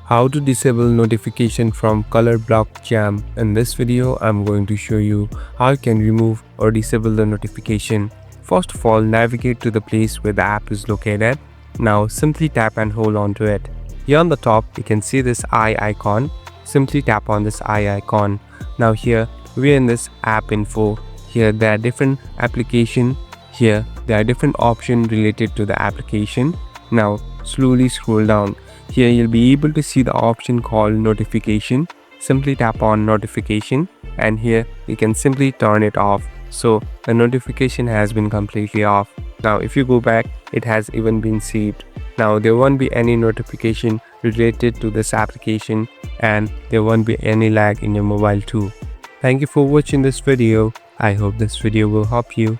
How to disable notification from color block jam. In this video, I'm going to show you how you can remove or disable the notification. First of all, navigate to the place where the app is located. Now simply tap and hold on to it. Here on the top, you can see this eye icon. Simply tap on this eye icon. Now here, we're in this app info. Here there are different application. Here there are different options related to the application. Now slowly scroll down. Here you'll be able to see the option called notification. Simply tap on notification and here you can simply turn it off. So the notification has been completely off. Now if you go back, it has even been saved. Now there won't be any notification related to this application and there won't be any lag in your mobile too. Thank you for watching this video. I hope this video will help you.